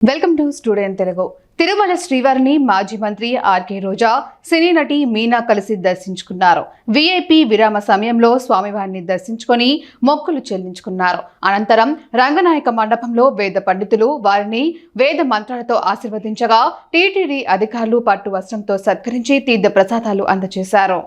Welcome to student Telugu. Tirumala శ్రీవారిని మాజీ మంత్రి ఆర్కే రోజా, సినీ నటి మీనా కలిసి దర్శించుకున్నారు. వీఐపీ విరామ సమయంలో స్వామివారిని దర్శించుకొని మొక్కులు చెల్లించుకున్నారు. అనంతరం రంగనాయక మండపంలో వేద పండితులు వారిని వేద మంత్రాలతో ఆశీర్వదించగా టీటీడీ అధికారులు పట్టు వస్త్రంతో సత్కరించి తీర్థ ప్రసాదాలు అందజేశారు.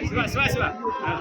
శివ